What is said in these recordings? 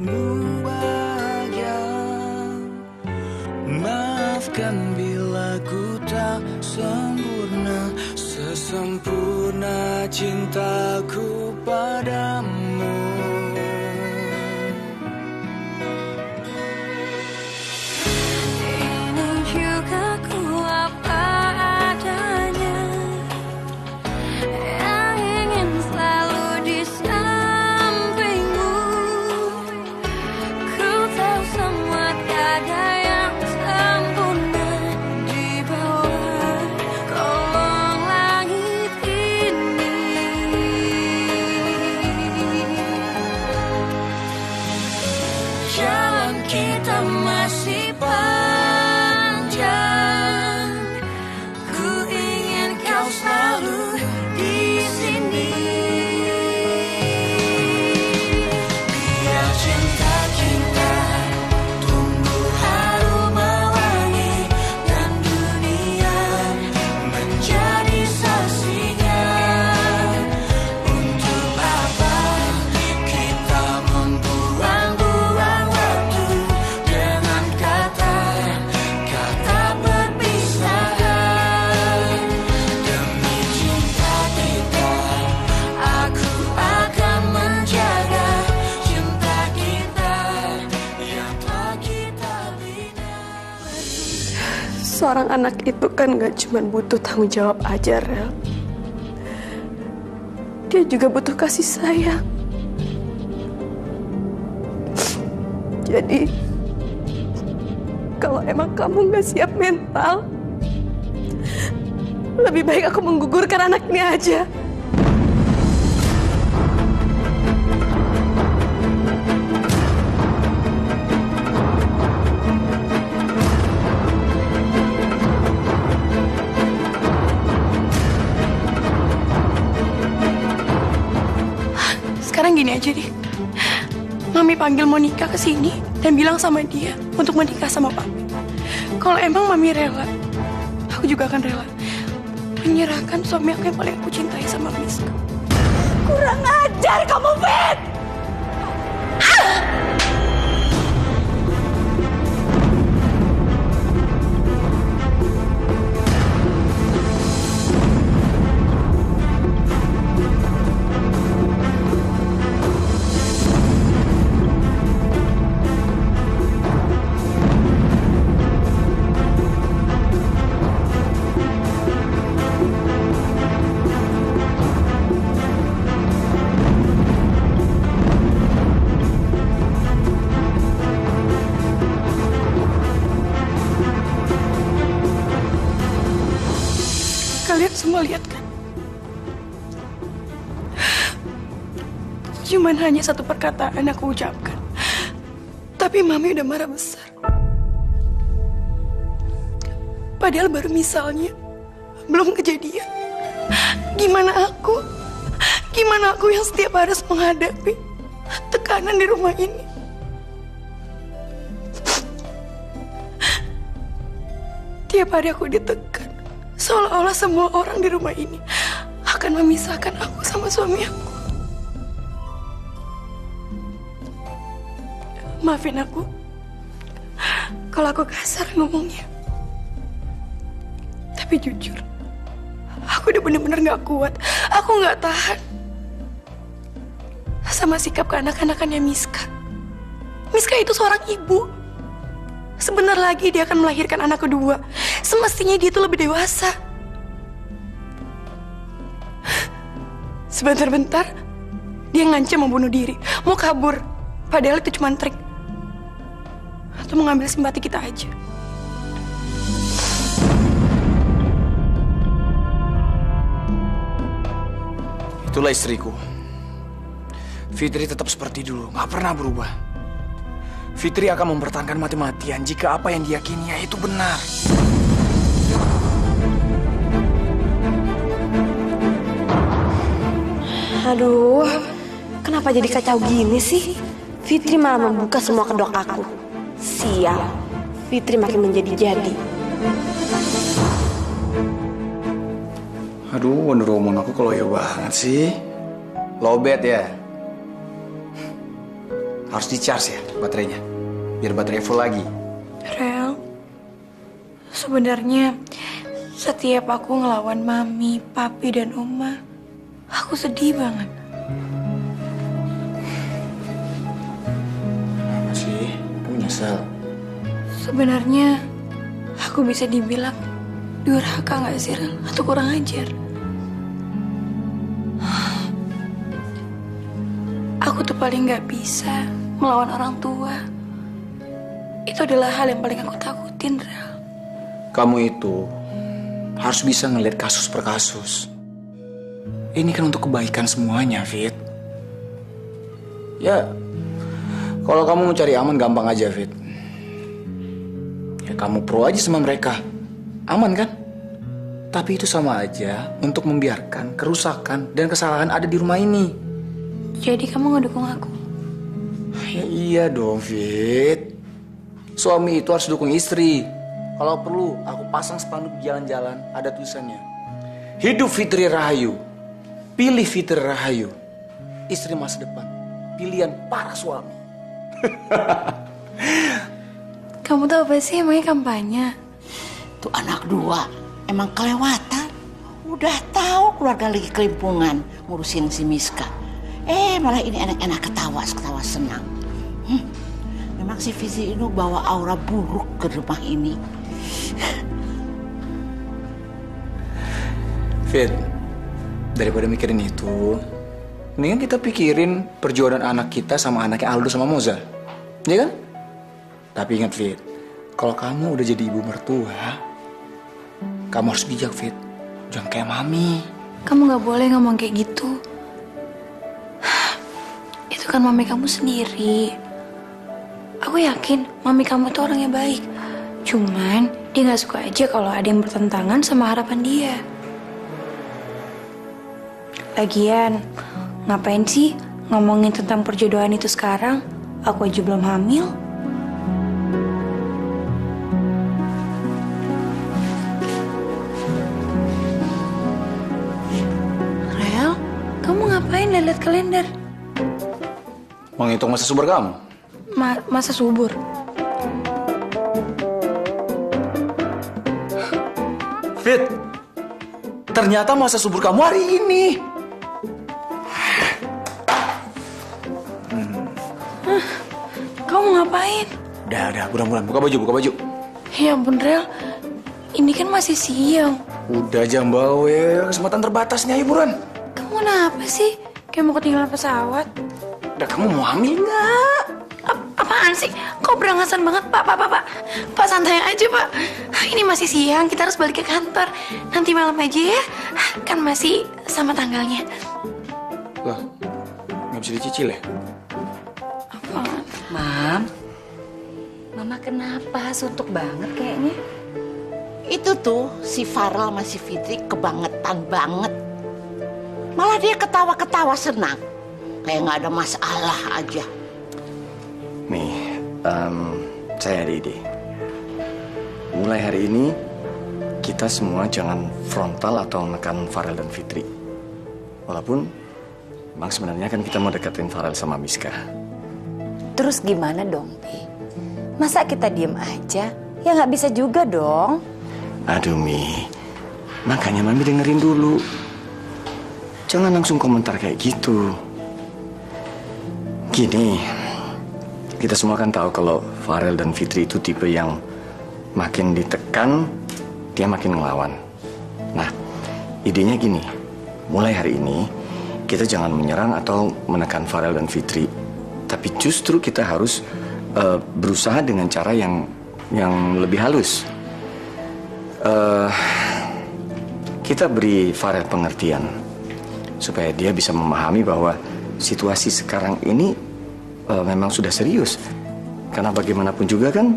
bahagia. Maafkan bila ku tak sempurna, sesempurna cintaku padamu. Ini juga ku apa adanya, yang ingin selalu di sampingmu. Ku tahu semua tiada yang sempurna di bawah kolong langit ini. Jalan kita masih panjang, ku ingin kau selalu di sini. Biar cinta kita tumbuh harum mewangi, dan dunia menjadi saksinya. Untuk apa kita membuang-buang waktu dengan kata-kata berpisahkan. Demi cinta kita, aku akan menjaga cinta kita yang telah kita bina. Seorang anak itu kan gak cuma butuh tanggung jawab aja, Rel. Dia juga butuh kasih sayang. Jadi, kalau emang kamu gak siap mental, lebih baik aku menggugurkan anak ini aja. Sekarang gini aja deh. Mami panggil Monica ke sini dan bilang sama dia untuk menikah sama Papi. Kalau emang Mami rela, aku juga akan rela menyerahkan suami aku yang paling aku cintai sama Miska. Kurang ajar kamu, Fit! Kalian semua lihat kan? Cuman hanya satu perkataan aku ucapkan, tapi Mami udah marah besar. Padahal baru misalnya, belum kejadian. Gimana aku? Gimana aku yang setiap harus menghadapi tekanan di rumah ini? Tiap hari aku ditekan, seolah-olah semua orang di rumah ini akan memisahkan aku sama suami aku. Maafin aku kalau aku kasar ngomongnya. Tapi jujur, aku udah bener-bener gak kuat. Aku gak tahan sama sikap kekanak-kanakannya Miska. Miska itu seorang ibu. Sebentar lagi dia akan melahirkan anak kedua. Semestinya dia itu lebih dewasa. Sebentar-bentar dia ngancam mau bunuh diri, mau kabur. Padahal itu cuma trik. Atau mengambil simpati kita aja. Itulah istriku. Fitri tetap seperti dulu, gak pernah berubah. Fitri akan mempertahankan mati-matian jika apa yang diyakininya itu benar. Aduh, kenapa jadi kacau gini sih? Fitri malah membuka semua kedok aku. Sial, Fitri makin menjadi-jadi. Aduh, Wonder Woman aku kalau ya banget sih. Lobet ya. harus di-charge ya baterainya. Biar baterai full lagi. Rel, sebenarnya setiap aku ngelawan mami, papi, dan oma, aku sedih banget. Apa sih? Kamu nyesel? Sebenarnya aku bisa dibilang durhaka nggak sih, Rel? Atau kurang ajar? Aku tuh paling nggak bisa melawan orang tua. Itu adalah hal yang paling aku takutin, Rel. Kamu itu harus bisa ngeliat kasus per kasus. Ini kan untuk kebaikan semuanya, Fit. Ya, kalau kamu mau cari aman gampang aja, Fit. Ya kamu pro aja sama mereka. Aman kan? Tapi itu sama aja untuk membiarkan kerusakan dan kesalahan ada di rumah ini. Jadi kamu ngedukung aku? Ya iya dong, Fit. Suami itu harus dukung istri. Kalau perlu, aku pasang spanduk di jalan-jalan, ada tulisannya. Hidup Fitri Rahayu. Pilih Fitri Rahayu. Istri masa depan. Pilihan para suami. Kamu tahu apa sih emangnya kampanye? Tuh anak dua emang kelewatan. Udah tahu keluarga lagi kelimpungan ngurusin si Miska. Malah ini enak-enak ketawa senang. Memang si Fitri itu bawa aura buruk ke rumah ini. Fit, daripada mikirin itu, mendingan kita pikirin perjuangan anak kita sama anaknya Aldo sama Moza. Ya kan? Tapi ingat, Fit, kalau kamu udah jadi ibu mertua, kamu harus bijak, Fit. Jangan kayak mami. Kamu gak boleh ngomong kayak gitu. Itu kan mami kamu sendiri. Aku yakin mami kamu tuh orang yang baik. Cuman dia gak suka aja kalau ada yang bertentangan sama harapan dia. Lagian, ngapain sih ngomongin tentang perjodohan itu sekarang? Aku aja belum hamil. Rel, kamu ngapain lihat kalender? Menghitung masa subur kamu? Masa subur? Fit, ternyata masa subur kamu hari ini. Kamu ngapain? Udah, buruan, buka baju. Ya ampun, Rel. Ini kan masih siang. Udah jam bawa, kesempatan terbatas nih, ayo buruan. Kamu kenapa sih? Kayak mau ketinggalan pesawat? Udah, kamu mau hamil nggak? Apaan sih? Kok berangasan banget, Pak? Pak, santai aja, Pak. Ini masih siang, kita harus balik ke kantor. Nanti malam aja ya. Kan masih sama tanggalnya. Loh, nggak bisa dicicil ya? Mama kenapa? Suntuk banget kayaknya. Itu tuh si Farel sama si Fitri kebangetan banget. Malah dia ketawa-ketawa senang. Kayak nggak ada masalah aja. Nih, saya ada ide. Mulai hari ini, kita semua jangan frontal atau menekan Farel dan Fitri. Walaupun, memang sebenarnya kan kita mau deketin Farel sama Miska. Terus gimana dong, Pi? Masa kita diem aja? Ya nggak bisa juga dong. Aduh, Mi. Makanya Mami dengerin dulu. Jangan langsung komentar kayak gitu. Gini, kita semua kan tahu kalau Farel dan Fitri itu tipe yang makin ditekan, dia makin ngelawan. Nah, idenya gini. Mulai hari ini, kita jangan menyerang atau menekan Farel dan Fitri. Tapi justru kita harus berusaha dengan cara yang lebih halus. Kita beri Farel pengertian supaya dia bisa memahami bahwa situasi sekarang ini memang sudah serius. Karena bagaimanapun juga kan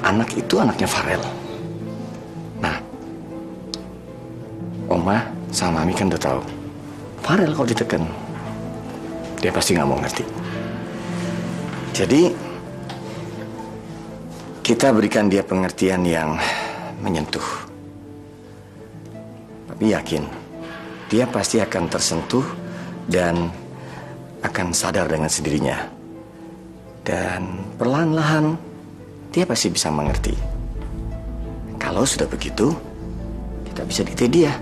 anak itu anaknya Farel. Nah, Oma sama Mami kan udah tahu Farel kalau ditekan dia pasti nggak mau ngerti. Jadi kita berikan dia pengertian yang menyentuh. Tapi yakin dia pasti akan tersentuh dan akan sadar dengan sendirinya Dan perlahan-lahan dia pasti bisa mengerti. Kalau sudah begitu, kita bisa dikte dia.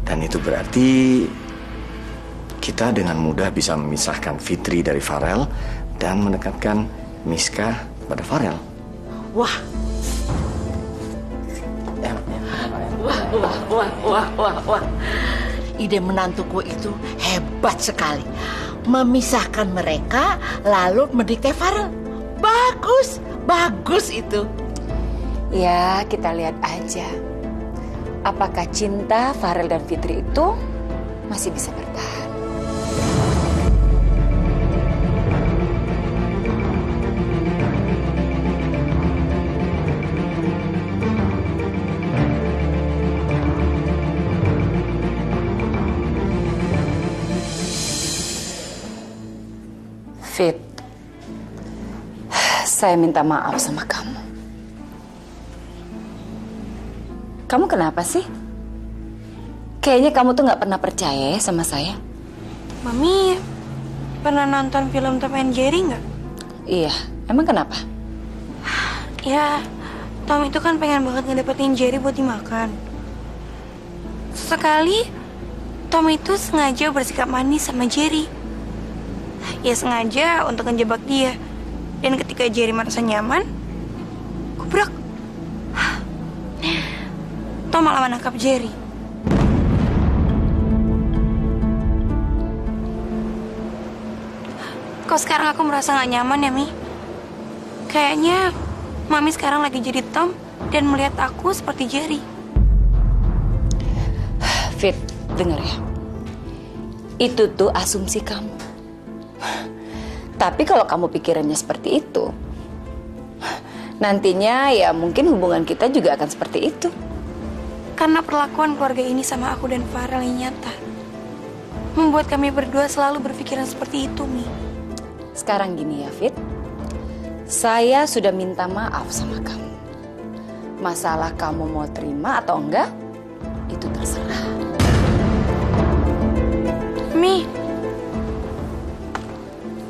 Dan itu berarti kita dengan mudah bisa memisahkan Fitri dari Farel dan mendekatkan Miska pada Farel. Wah, wah. Ide menantuku itu hebat sekali. Memisahkan mereka lalu mendikte Farel. Bagus itu. Ya, kita lihat aja. Apakah cinta Farel dan Fitri itu masih bisa bertahan? Fit, saya minta maaf sama kamu. Kamu kenapa sih? Kayaknya kamu tuh gak pernah percaya ya sama saya. Mami pernah nonton film Tom and Jerry nggak? Iya, emang kenapa? Ya, Tom itu kan pengen banget ngedapetin Jerry buat dimakan. Sesekali Tom itu sengaja bersikap manis sama Jerry. Ya sengaja untuk ngejebak dia. Dan ketika Jerry merasa nyaman, kubrak. Tom malah menangkap Jerry. Kok sekarang aku merasa gak nyaman ya, Mi? Kayaknya Mami sekarang lagi jadi Tom dan melihat aku seperti Jerry. Fit, denger ya. Itu tuh asumsi kamu. Tapi kalau kamu pikirannya seperti itu, nantinya ya mungkin hubungan kita juga akan seperti itu. Karena perlakuan keluarga ini sama aku dan Farel yang nyata membuat kami berdua selalu berpikiran seperti itu, Mi. Sekarang gini ya, Fit. Saya sudah minta maaf sama kamu. Masalah kamu mau terima atau enggak, itu terserah. Mi,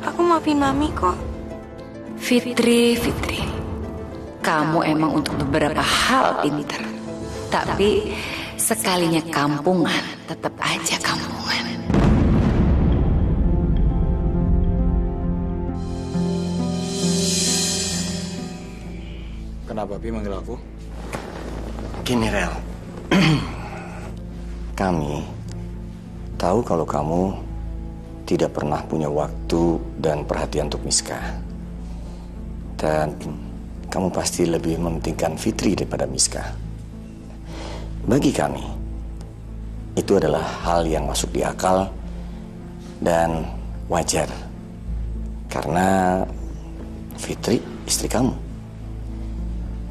aku maafin Mami kok. Fitri, kamu emang untuk beberapa hal pintar. Tapi sekalinya kampungan, tetap aja kampungan. Kenapa Pi manggil aku? Gini, Rel. Kami tahu kalau kamu tidak pernah punya waktu dan perhatian untuk Miska. Dan kamu pasti lebih mementingkan Fitri daripada Miska. Bagi kami, itu adalah hal yang masuk di akal dan wajar. Karena Fitri istri kamu.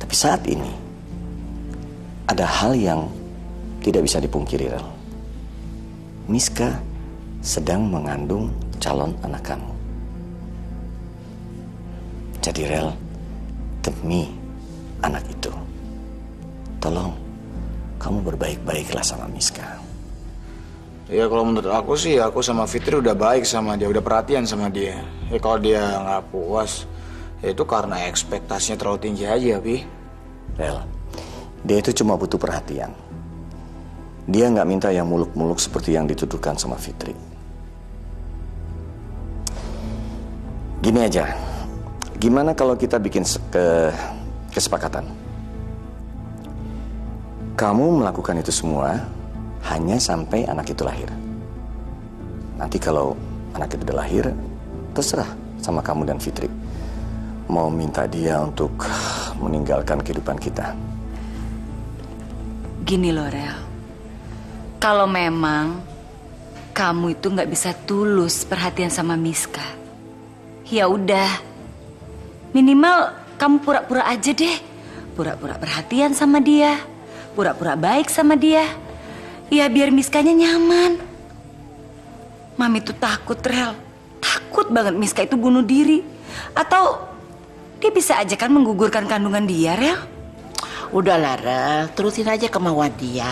Tapi saat ini, ada hal yang tidak bisa dipungkiri, Rel. Miska sedang mengandung calon anak kamu. Jadi, Rel, demi anak itu, tolong kamu berbaik-baiklah sama Miska. Ya kalau menurut aku sih, aku sama Fitri udah baik sama dia, udah perhatian sama dia. Ya kalau dia nggak puas, ya itu karena ekspektasinya terlalu tinggi aja, Pi. Rel, dia itu cuma butuh perhatian. Dia nggak minta yang muluk-muluk seperti yang dituduhkan sama Fitri. Gini aja, gimana kalau kita bikin kesepakatan? Kamu melakukan itu semua hanya sampai anak itu lahir. Nanti kalau anak itu udah lahir, terserah sama kamu dan Fitri. Mau minta dia untuk meninggalkan kehidupan kita. Gini loh, Rel. Kalau memang kamu itu nggak bisa tulus perhatian sama Miska, ya udah. Minimal kamu pura-pura aja deh. Pura-pura perhatian sama dia. Pura-pura baik sama dia. Ya biar Miskanya nyaman. Mami tuh takut, Rel. Takut banget Miska itu bunuh diri. Atau dia bisa aja kan menggugurkan kandungan dia, Rel. Udahlah, Rel, terusin aja kemauan dia.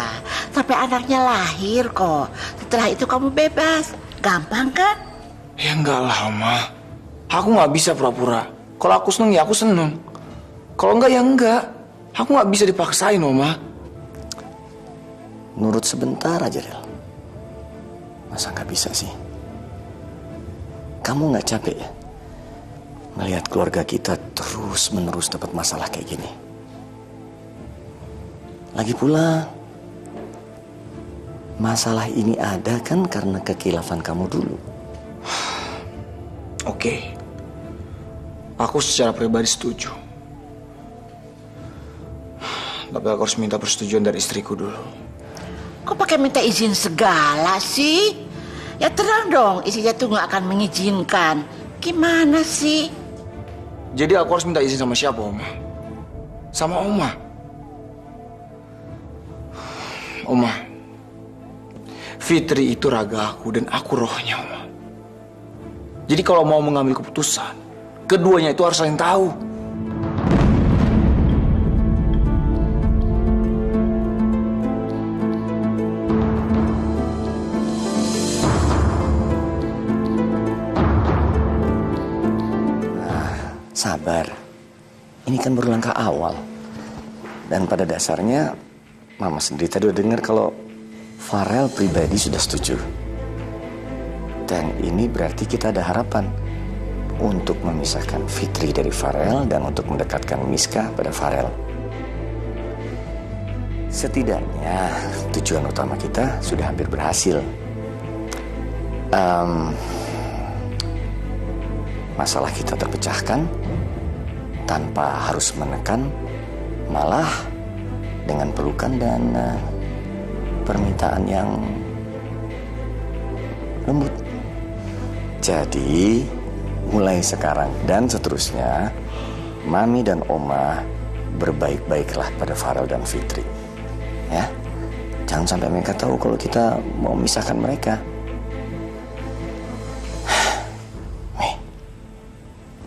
Sampai anaknya lahir kok. Setelah itu kamu bebas. Gampang kan? Ya enggak lah, Ma. Aku nggak bisa pura-pura. Kalau aku seneng ya aku seneng. Kalau enggak ya enggak. Aku nggak bisa dipaksain, Oma. Nurut sebentar aja, Rel. Masa nggak bisa sih? Kamu nggak capek ya? Melihat keluarga kita terus-menerus dapat masalah kayak gini. Lagi pula, masalah ini ada kan karena kekhilafan kamu dulu. Oke. Aku secara pribadi setuju. Tapi aku harus minta persetujuan dari istriku dulu. Kok pakai minta izin segala sih? Ya terang dong, istrinya tuh nggak akan mengizinkan. Gimana sih? Jadi aku harus minta izin sama siapa, Oma? Sama Oma. Oma, Fitri itu raga aku dan aku rohnya, Oma. Jadi kalau mau mengambil keputusan, keduanya itu harus saling tahu. Sabar, ini kan baru langkah awal. Dan pada dasarnya, Mama sendiri tadi udah dengar kalau Farel pribadi sudah setuju. Dan ini berarti kita ada harapan untuk memisahkan Fitri dari Farel dan untuk mendekatkan Miska pada Farel. Setidaknya tujuan utama kita sudah hampir berhasil. Masalah kita terpecahkan tanpa harus menekan, malah dengan pelukan dan permintaan yang lembut. Jadi mulai sekarang dan seterusnya, Mami dan Oma berbaik-baiklah pada Farel dan Fitri. Ya, jangan sampai mereka tahu kalau kita mau memisahkan mereka.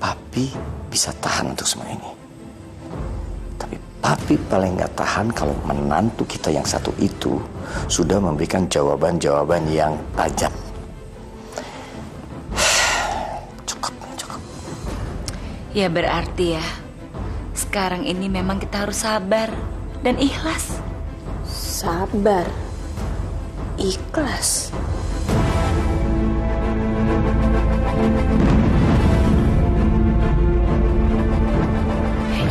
Papi bisa tahan untuk semua ini. Tapi Papi paling gak tahan kalau menantu kita yang satu itu sudah memberikan jawaban-jawaban yang tajam. Cukup. Ya berarti ya, sekarang ini memang kita harus sabar dan ikhlas. Sabar, ikhlas.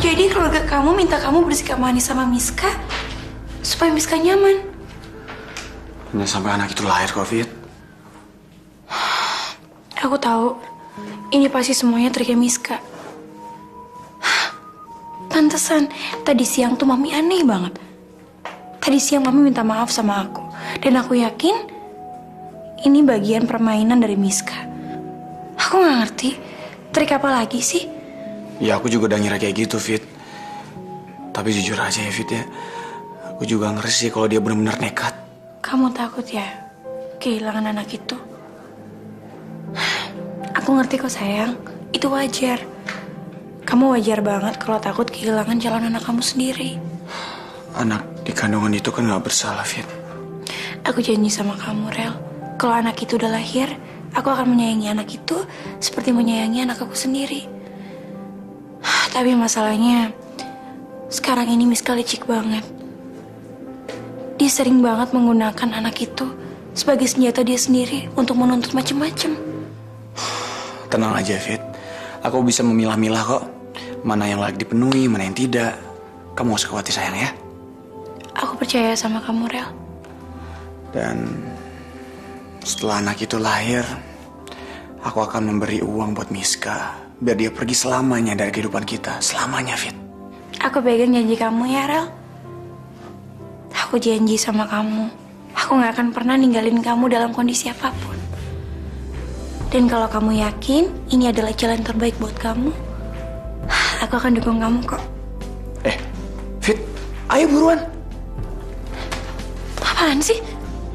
Jadi keluarga kamu minta kamu bersikap manis sama Miska supaya Miska nyaman. Hanya sampai anak itu lahir, Covid. Aku tahu ini pasti semuanya triknya Miska. Pantesan tadi siang tuh Mami aneh banget. Tadi siang Mami minta maaf sama aku. Dan aku yakin ini bagian permainan dari Miska. Aku gak ngerti trik apa lagi sih. Ya aku juga udah ngira kayak gitu, Fit. Tapi jujur aja ya, Fit ya. Aku juga ngeri sih kalau dia benar-benar nekat. Kamu takut ya kehilangan anak itu? Aku ngerti kok sayang, itu wajar. Kamu wajar banget kalau takut kehilangan calon anak kamu sendiri. Anak di kandungan itu kan gak bersalah, Fit. Aku janji sama kamu, Rel. Kalau anak itu udah lahir, aku akan menyayangi anak itu seperti menyayangi anak aku sendiri. Tapi masalahnya, sekarang ini Miska licik banget. Dia sering banget menggunakan anak itu sebagai senjata dia sendiri untuk menuntut macem-macem. Tenang aja, Fit. Aku bisa memilah-milah kok. Mana yang layak dipenuhi, mana yang tidak. Kamu gak usah khawatir, sayang ya. Aku percaya sama kamu, Rel. Dan setelah anak itu lahir, aku akan memberi uang buat Miska. Biar dia pergi selamanya dari kehidupan kita. Selamanya, Fit. Aku pegang janji kamu ya, Rel. Aku janji sama kamu. Aku gak akan pernah ninggalin kamu dalam kondisi apapun. Dan kalau kamu yakin ini adalah jalan terbaik buat kamu, aku akan dukung kamu kok. Fit, ayo buruan. Apaan sih?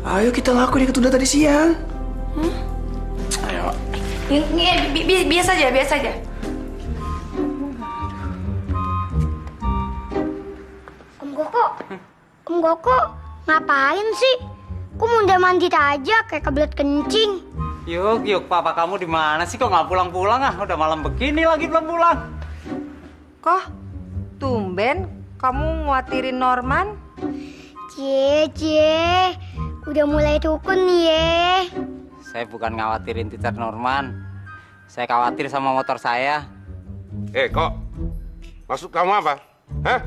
Ayo kita lakuin yang ketunda tadi siang. Ayo. Biasa aja. Om Koko, ngapain sih? Kok munda-mandir aja kayak kebelet kencing? Yuk, papa kamu di mana sih? Kok nggak pulang-pulang ah? Udah malam begini lagi belum pulang. Kok tumben kamu nguatirin Norman? Cie, udah mulai rukun ya. Saya bukan ngawatirin teacher Norman. Saya khawatir sama motor saya. Kok? Maksud kamu apa? Hah?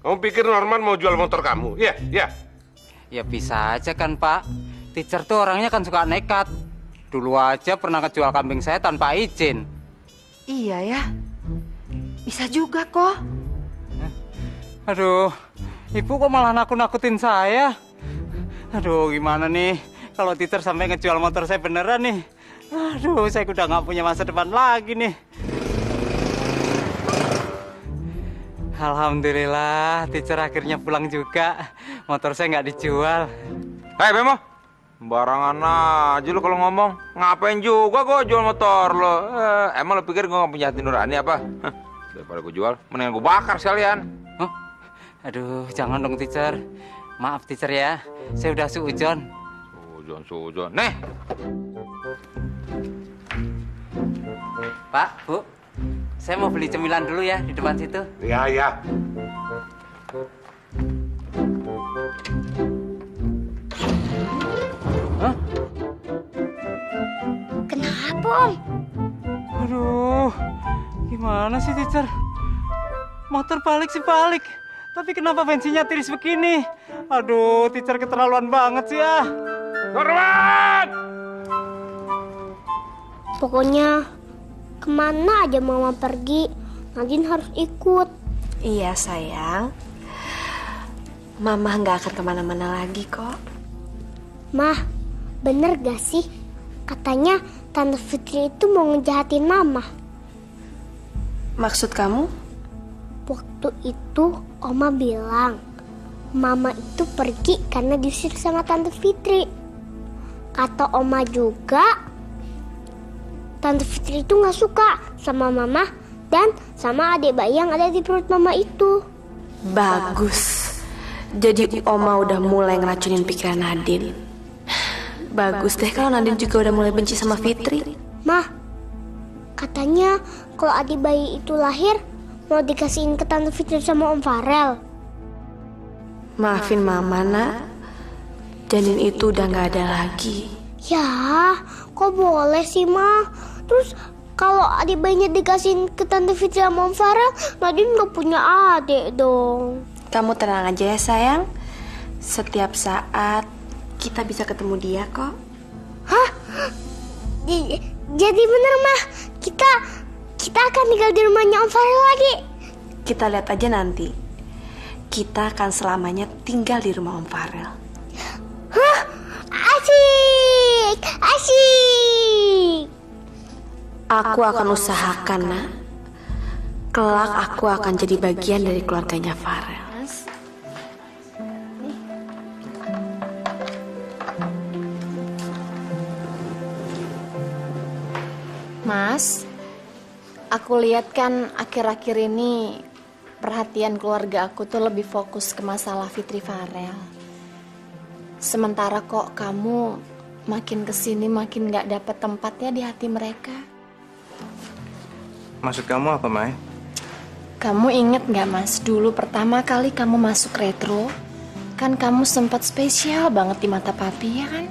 Kamu pikir Norman mau jual motor kamu? Iya, iya. Ya bisa aja kan, Pak. Teacher tuh orangnya kan suka nekat. Dulu aja pernah ngejual kambing saya tanpa izin. Iya ya, bisa juga kok. Aduh, ibu kok malah nakut-nakutin saya? Aduh, gimana nih kalau teacher sampai ngejual motor saya beneran nih? Aduh, saya udah nggak punya masa depan lagi nih. Alhamdulillah, teacher akhirnya pulang juga. Motor saya nggak dijual. Hei Bemo, barangan aja lu kalau ngomong. Ngapain juga gue jual motor lo? Emang lo pikir gue gak punya hati nurani apa? Daripada gue jual, mendingan gue bakar sekalian. Oh, aduh, jangan dong teacher. Maaf teacher ya, saya udah suujon. Suujon. Nih. Pak, Bu, saya mau beli cemilan dulu ya di depan situ. Iya, iya. Hah? Kenapa, Om? Aduh, gimana sih teacher? Motor balik sih balik, tapi kenapa bensinnya tiris begini? Aduh, teacher keterlaluan banget sih ya. Norman! Pokoknya kemana aja Mama pergi, Nadine harus ikut. Iya sayang, Mama nggak akan kemana-mana lagi kok. Mah, bener gak sih? Katanya Tante Fitri itu mau ngejahatin Mama. Maksud kamu? Waktu itu Oma bilang Mama itu pergi karena diusir sama Tante Fitri. Kata Oma juga Tante Fitri itu gak suka sama Mama dan sama adik bayi yang ada di perut Mama itu. Bagus. Jadi Oma udah mulai ngeracunin pikiran Nadine. Bagus deh kalau Nadine juga udah mulai benci sama Fitri. Mah, katanya kalau adik bayi itu lahir mau dikasihin ke Tante Fitri sama Om Farel. Maafin Mama nak, janin itu udah gak ada lagi. Ya, kok boleh sih Ma? Terus kalau adik bayinya dikasihin ke Tante Fitri sama Om Farel, Nadine gak punya adik dong. Kamu tenang aja ya sayang. Setiap saat kita bisa ketemu dia kok. Hah? Jadi bener Mah, kita akan tinggal di rumahnya Om Farel lagi. Kita lihat aja nanti. Kita akan selamanya tinggal di rumah Om Farel. Hah? Asik! Asik! Aku akan usahakan nak. Kelak aku akan jadi bagian dari keluarganya Farel. Mas, aku lihat kan akhir-akhir ini perhatian keluarga aku tuh lebih fokus ke masalah Fitri Farel. Sementara kok kamu makin kesini makin gak dapet tempatnya di hati mereka. Maksud kamu apa, Mai? Kamu inget gak Mas, dulu pertama kali kamu masuk retro, kan kamu sempat spesial banget di mata papi ya kan?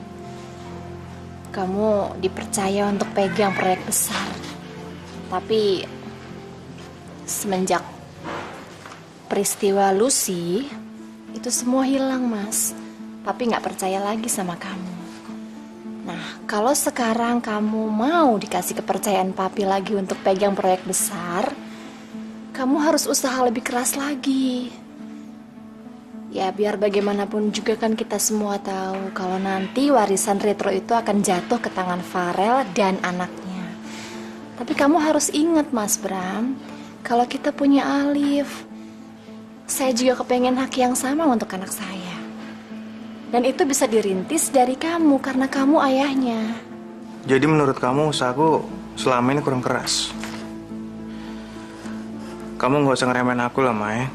Kamu dipercaya untuk pegang proyek besar. Tapi semenjak peristiwa Lucy, itu semua hilang Mas. Papi gak percaya lagi sama kamu. Nah, kalau sekarang kamu mau dikasih kepercayaan papi lagi untuk pegang proyek besar, kamu harus usaha lebih keras lagi. Ya biar bagaimanapun juga kan kita semua tahu kalau nanti warisan retro itu akan jatuh ke tangan Farel dan anaknya. Tapi kamu harus ingat Mas Bram, kalau kita punya Alif, saya juga kepengen hak yang sama untuk anak saya. Dan itu bisa dirintis dari kamu karena kamu ayahnya. Jadi menurut kamu usahaku selama ini kurang keras? Kamu gak usah ngeremehin aku lah, Mai.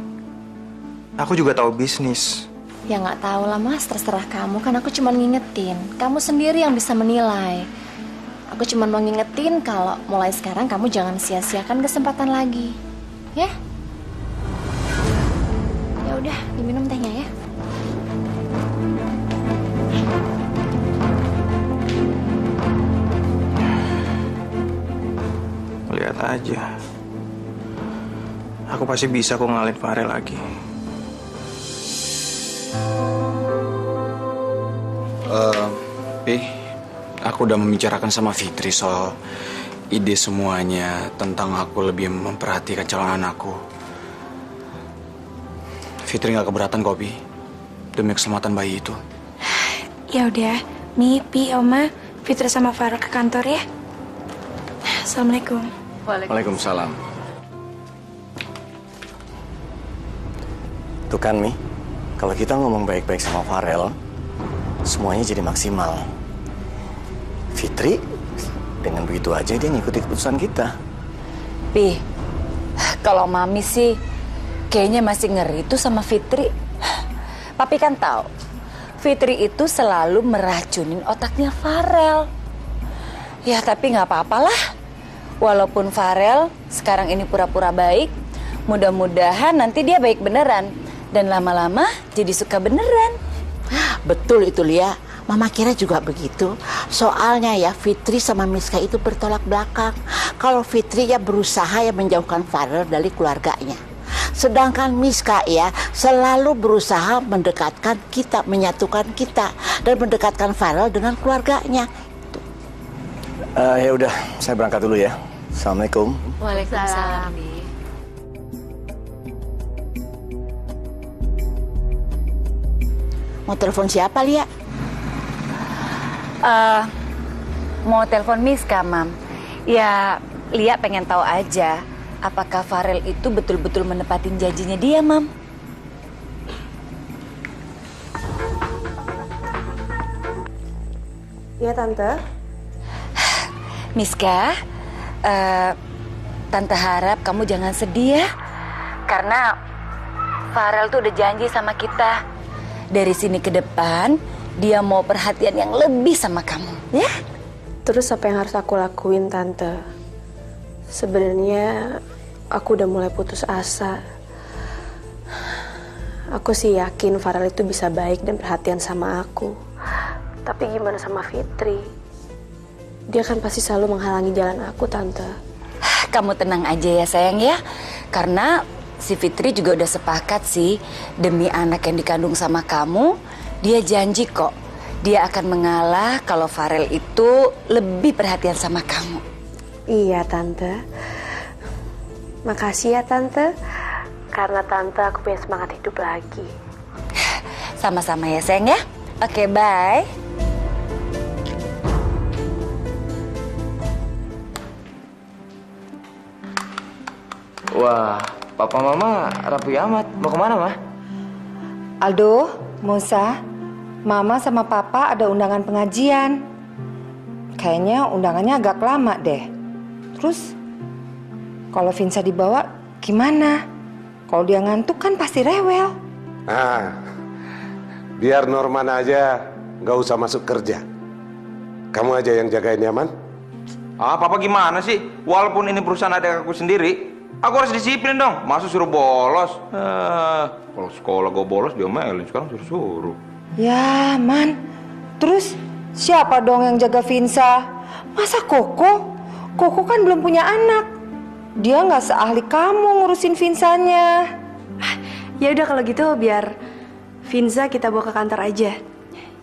Aku juga tahu bisnis. Ya nggak tahu lah mas, terserah kamu. Kan aku cuma ngingetin. Kamu sendiri yang bisa menilai. Aku cuma mau ngingetin kalau mulai sekarang kamu jangan sia-siakan kesempatan lagi. Ya? Ya udah, diminum tehnya ya. Lihat aja. Aku pasti bisa kok ngalin Farel lagi. Pi, aku udah membicarakan sama Fitri soal ide semuanya tentang aku lebih memperhatikan calon anakku. Fitri nggak keberatan kok, Pi, demi keselamatan bayi itu. Ya udah, Mi, Pi, Oma, Fitri sama Farel ke kantor ya. Assalamualaikum. Waalaikumsalam. Tuh kan, Mi, kalau kita ngomong baik-baik sama Farel, semuanya jadi maksimal. Fitri, dengan begitu aja dia ngikutin keputusan kita. Pi, kalau Mami sih kayaknya masih ngeri tuh sama Fitri. Papi kan tahu, Fitri itu selalu meracunin otaknya Farel. Ya tapi nggak apa-apalah. Walaupun Farel sekarang ini pura-pura baik, mudah-mudahan nanti dia baik beneran. Dan lama-lama jadi suka beneran. Betul itu Lia, Mama kira juga begitu. Soalnya ya Fitri sama Miska itu bertolak belakang. Kalau Fitri ya berusaha ya menjauhkan Farel dari keluarganya. Sedangkan Miska ya selalu berusaha mendekatkan kita, menyatukan kita dan mendekatkan Farel dengan keluarganya. Ya udah, saya berangkat dulu ya. Assalamualaikum. Waalaikumsalam. Mau telepon siapa, Lia? Mau telepon Miska, Mam. Ya, Lia pengen tahu aja apakah Farel itu betul-betul menepatin janjinya dia, Mam. Iya, Tante. Miska, Tante harap kamu jangan sedih ya. Karena Farel tuh udah janji sama kita. Dari sini ke depan, dia mau perhatian yang lebih sama kamu, ya? Terus apa yang harus aku lakuin, Tante? Sebenarnya aku udah mulai putus asa. Aku sih yakin Farel itu bisa baik dan perhatian sama aku. Tapi gimana sama Fitri? Dia kan pasti selalu menghalangi jalan aku, Tante. Kamu tenang aja ya sayang ya. Karena si Fitri juga udah sepakat sih, demi anak yang dikandung sama kamu, dia janji kok dia akan mengalah kalau Farel itu lebih perhatian sama kamu. Iya, Tante. Makasih ya, Tante. Karena Tante aku punya semangat hidup lagi. Sama-sama ya sayang ya. Oke, bye. Wah, Papa Mama rapi amat. Mau kemana, Ma? Aldo, Musa, Mama sama Papa ada undangan pengajian. Kayaknya undangannya agak lama deh. Terus, kalau Vinsa dibawa gimana? Kalau dia ngantuk kan pasti rewel. Biar Norman aja, nggak usah masuk kerja. Kamu aja yang jagain ya, Man. Papa gimana sih? Walaupun ini perusahaan adik aku sendiri, aku harus disiplin dong. Masa suruh bolos? Kalau sekolah gue bolos, dia melin. Sekarang suruh-suruh. Ya, Man. Terus siapa dong yang jaga Vinsa? Masa Koko? Koko kan belum punya anak. Dia nggak seahli kamu ngurusin Vinsanya. Ya udah kalau gitu biar Vinsa kita bawa ke kantor aja.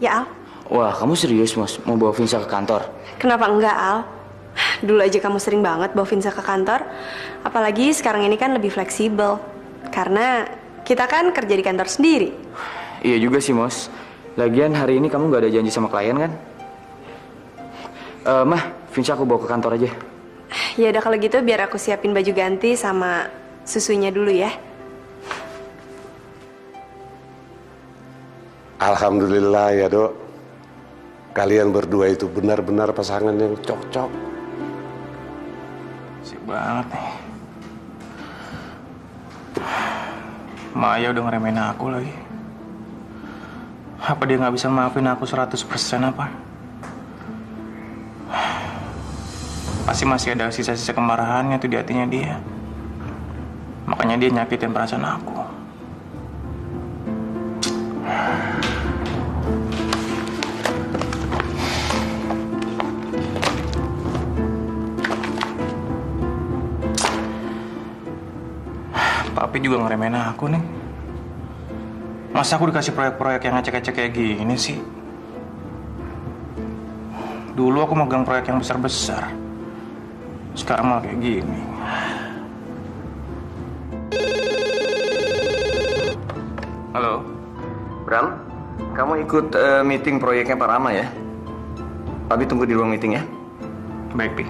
Ya, Al? Wah, kamu serius, Mas? Mau bawa Vinsa ke kantor? Kenapa enggak, Al? Dulu aja kamu sering banget bawa Vinsa ke kantor. Apalagi sekarang ini kan lebih fleksibel. Karena kita kan kerja di kantor sendiri. Iya juga sih, Mas. Lagian hari ini kamu nggak ada janji sama klien kan? Mah, Vinsa aku bawa ke kantor aja. Ya udah kalau gitu biar aku siapin baju ganti sama susunya dulu ya. Alhamdulillah ya, Dok. Kalian berdua itu benar-benar pasangan yang cocok. Sip banget nih. Maya udah ngeremehin aku lagi. Apa dia nggak bisa maafin aku 100% apa? Pasti masih ada sisa-sisa kemarahannya tuh di hatinya dia. Makanya dia nyakitin perasaan aku. Papi juga ngeremehin aku nih. Masa aku dikasih proyek-proyek yang ngecek-ngecek kayak gini sih? Dulu aku megang proyek yang besar-besar. Sekarang malah kayak gini. Halo? Bram, kamu ikut meeting proyeknya Pak Rama ya? Papi tunggu di ruang meeting ya. Baik, Pi.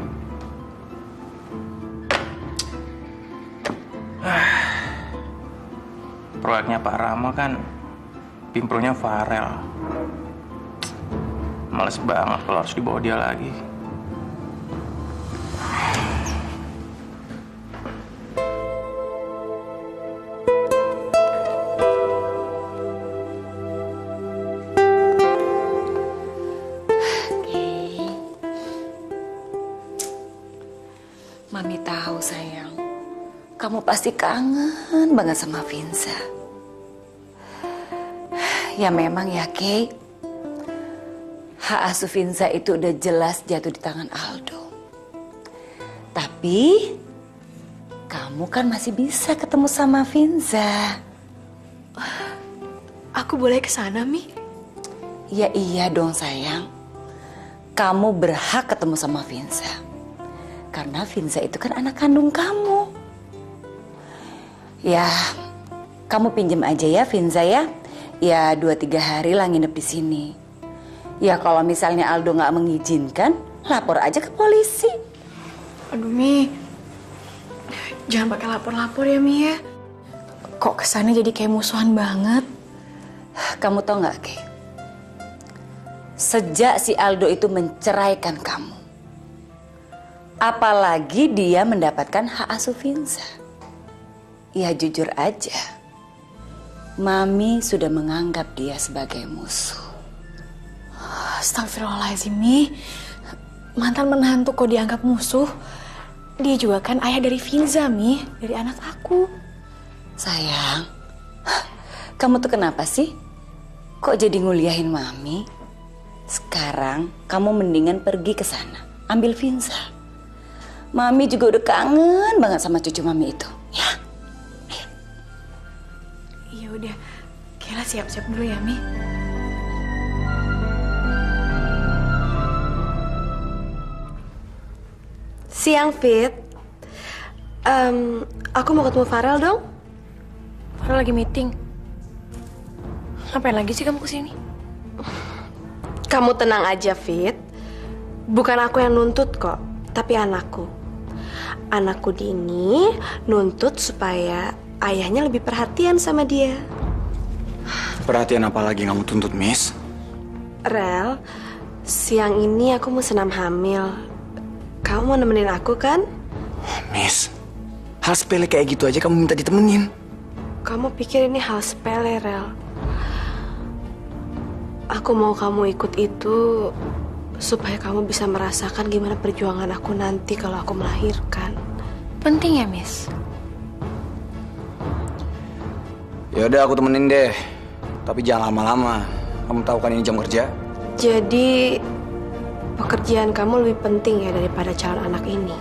Proyeknya Pak Rama kan pimpronya Farel. Males banget kalau harus dibawa dia lagi. Mami tahu sayang, kamu pasti kangen banget sama Vinza. Ya memang ya Kay, hak asuh Vinza itu udah jelas jatuh di tangan Aldo. Tapi kamu kan masih bisa ketemu sama Vinza. Aku boleh ke sana, Mi? Ya iya dong sayang. Kamu berhak ketemu sama Vinza. Karena Vinza itu kan anak kandung kamu. Ya, kamu pinjem aja ya Vinza ya. Ya 2-3 hari lah nginep di sini. Ya kalau misalnya Aldo nggak mengizinkan, lapor aja ke polisi. Aduh Mi, jangan pakai lapor-lapor ya Mi ya. Kok kesannya jadi kayak musuhan banget. Kamu tau nggak Kay? Sejak si Aldo itu menceraikan kamu, apalagi dia mendapatkan hak asuh Vinza. Ya jujur aja, Mami sudah menganggap dia sebagai musuh. Astagfirullahaladzim, Mi. Mantan menantu kok dianggap musuh? Dia juga kan ayah dari Vinza, Mi. Dari anak aku. Sayang, kamu tuh kenapa sih? Kok jadi nguliahin Mami? Sekarang kamu mendingan pergi ke sana, ambil Vinza. Mami juga udah kangen banget sama cucu Mami itu. Ya. Iya udah, Kayla siap-siap dulu ya, Mi. Siang, Fit. Aku mau ketemu Farel dong. Farel lagi meeting. Ngapain lagi sih kamu kesini? Kamu tenang aja, Fit. Bukan aku yang nuntut kok, tapi anakku. Anakku Dini nuntut supaya ayahnya lebih perhatian sama dia. Perhatian apa lagi kamu tuntut, Miss? Rel, siang ini aku mau senam hamil. Kamu mau nemenin aku kan? Miss, hal sepele kayak gitu aja kamu minta ditemenin. Kamu pikir ini hal sepele, Rel? Aku mau kamu ikut itu supaya kamu bisa merasakan gimana perjuangan aku nanti kalau aku melahirkan. Penting ya, Miss? Ya udah aku temenin deh. Tapi jangan lama-lama. Kamu tahu kan ini jam kerja? Jadi pekerjaan kamu lebih penting ya daripada calon anak ini?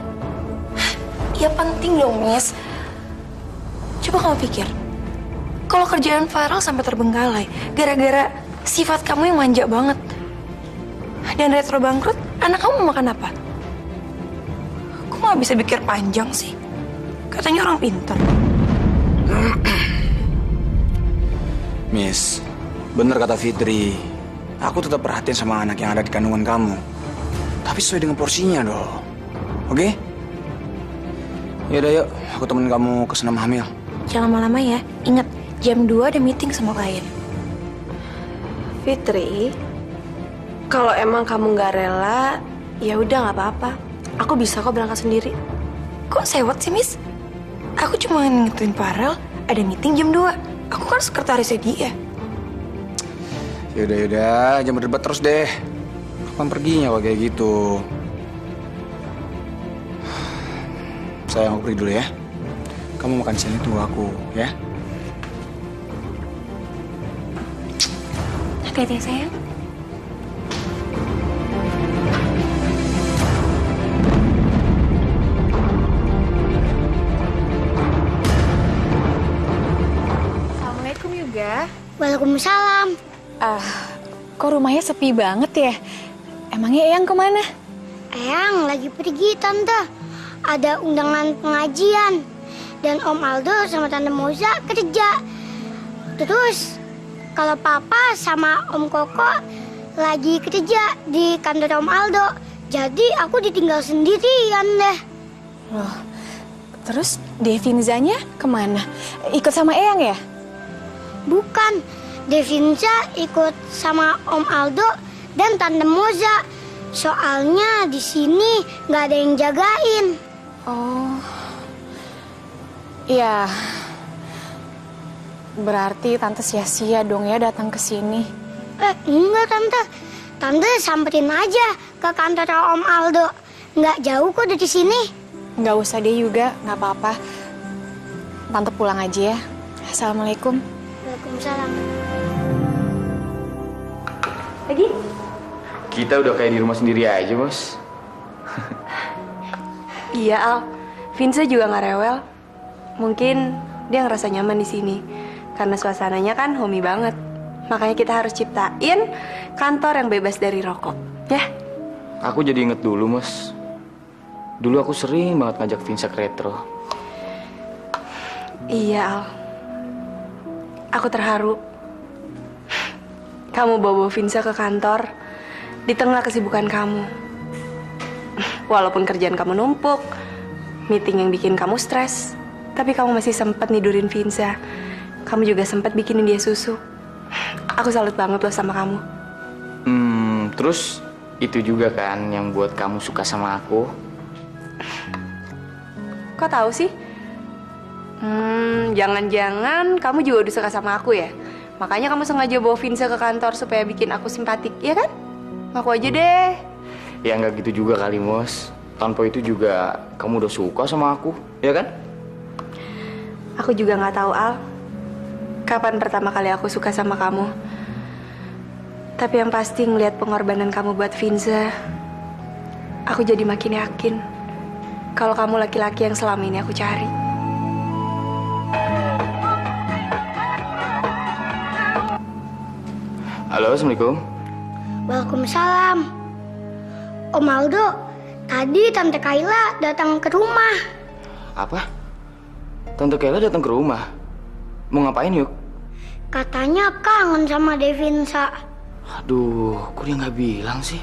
Ya penting dong, Miss. Coba kamu pikir, kalau kerjaan Farel sampai terbengkalai gara-gara sifat kamu yang manja banget dan Retro bangkrut, anak kamu mau makan apa? Kok nggak bisa pikir panjang sih? Katanya orang pintar. Miss, bener kata Fitri. Aku tetap perhatian sama anak yang ada di kandungan kamu. Tapi sesuai dengan porsinya dong. Oke? Yaudah yuk, aku temenin kamu ke senam hamil. Jangan lama-lama ya. Ingat, jam 2 ada meeting sama klien. Fitri, kalau emang kamu nggak rela, ya udah nggak apa-apa. Aku bisa kok berangkat sendiri. Kok sewot sih, Miss? Aku cuma ngingetin Farel ada meeting jam 2. Aku kan sekretarisnya dia. Yaudah, jangan berdebat terus deh. Kapan perginya kalau kayak gitu? Sayang, aku pergi dulu ya. Kamu makan sini, tunggu aku, ya. Hati-hati ya, sayang. Assalamualaikum Yuga. Waalaikumsalam. Kok rumahnya sepi banget ya? Emangnya Eyang kemana? Eyang lagi pergi, Tante. Ada undangan pengajian. Dan Om Aldo sama Tante Moza kerja. Terus, kalau Papa sama Om Koko lagi kerja di kantor Om Aldo. Jadi aku ditinggal sendirian deh. Loh, terus Devinzanya kemana? Ikut sama Eyang ya? Bukan, Devinza ikut sama Om Aldo dan Tante Moza. Soalnya di sini nggak ada yang jagain. Oh, iya. Berarti Tante sia-sia dong ya datang ke sini. Enggak, Tante. Tante samperin aja ke kantor Om Aldo. Nggak jauh kok dari sini. Nggak usah deh juga, nggak apa-apa. Tante pulang aja ya. Assalamualaikum. Waalaikumsalam. Lagi? Kita udah kayak di rumah sendiri aja, Bos. Iya, Al. Vinsa juga nggak rewel. Mungkin dia ngerasa nyaman di sini. Karena suasananya kan homey banget. Makanya kita harus ciptain kantor yang bebas dari rokok. Ya? Aku jadi inget dulu, Mas. Dulu aku sering banget ngajak Vinsa ke retro. Iya, Al. Aku terharu. Kamu bawa Vinsa ke kantor di tengah kesibukan kamu. Walaupun kerjaan kamu numpuk, meeting yang bikin kamu stres, tapi kamu masih sempat nidurin Vinsa. Kamu juga sempat bikinin dia susu. Aku salut banget loh sama kamu. Terus itu juga kan yang buat kamu suka sama aku. Kok tahu sih? Jangan-jangan kamu juga udah suka sama aku ya? Makanya kamu sengaja bawa Vinsa ke kantor supaya bikin aku simpatik, ya kan? Ngaku aja deh. Ya nggak gitu juga kali, Mos. Tanpa itu juga kamu udah suka sama aku, ya kan? Aku juga nggak tahu, Al. Kapan pertama kali aku suka sama kamu? Tapi yang pasti ngelihat pengorbanan kamu buat Vinsa, aku jadi makin yakin kalau kamu laki-laki yang selama ini aku cari. Halo, Assalamualaikum. Waalaikumsalam. Om Aldo, tadi Tante Kayla datang ke rumah. Apa? Tante Kayla datang ke rumah? Mau ngapain, Yuk? Katanya kangen sama Devinsa. Aduh, kok dia nggak bilang sih?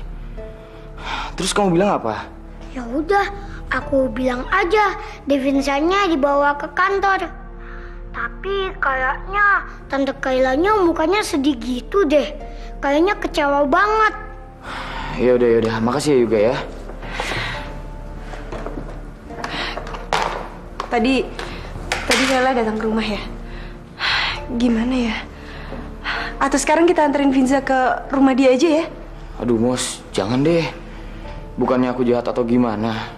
Terus kamu bilang apa? Ya udah, aku bilang aja Devinsanya dibawa ke kantor. Tapi kayaknya Tante Kaylanya mukanya sedih gitu deh. Kayaknya kecewa banget. Ya udah, makasih ya Yuga ya. Tadi Kayla datang ke rumah ya? Gimana ya? Atau sekarang kita anterin Vinsa ke rumah dia aja ya? Aduh, Mos, jangan deh. Bukannya aku jahat atau gimana.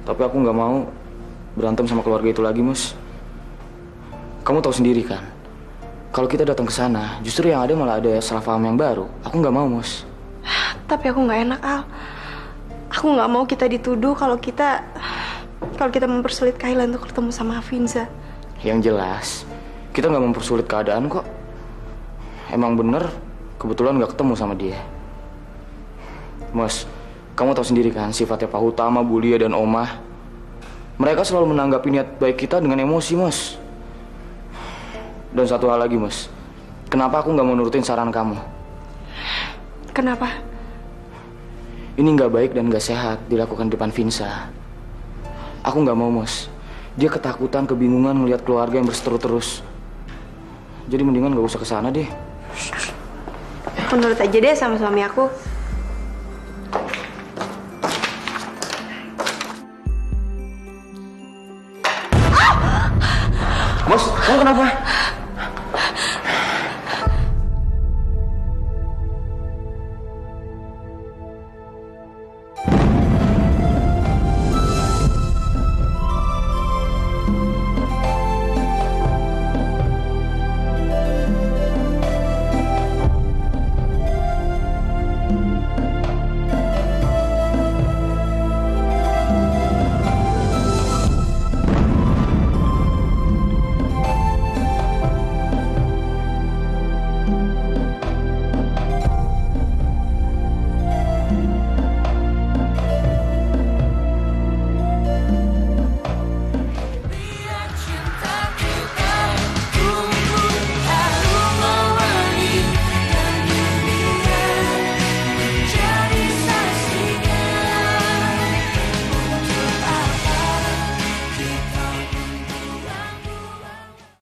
Tapi aku nggak mau berantem sama keluarga itu lagi, Mos. Kamu tahu sendiri kan, kalau kita datang ke sana, justru yang ada malah ada salah paham yang baru. Aku nggak mau, Mos. Tapi aku nggak enak, Al. Aku nggak mau kita dituduh kalau kita mempersulit Kayla untuk ketemu sama Vinsa. Yang jelas, kita nggak mempersulit keadaan kok. Emang bener, kebetulan nggak ketemu sama dia. Mos, kamu tahu sendiri kan sifatnya Pak Utama, Bulia, dan Omah. Mereka selalu menanggapi niat baik kita dengan emosi, Mos. Dan satu hal lagi, Mos. Kenapa aku nggak mau nurutin saran kamu? Kenapa? Ini nggak baik dan nggak sehat dilakukan di depan Vinsa. Aku nggak mau, Mos. Dia ketakutan, kebingungan melihat keluarga yang berseteru terus. Jadi mendingan nggak usah kesana deh. Aku nurut aja deh sama suami aku. Mos, kamu kenapa?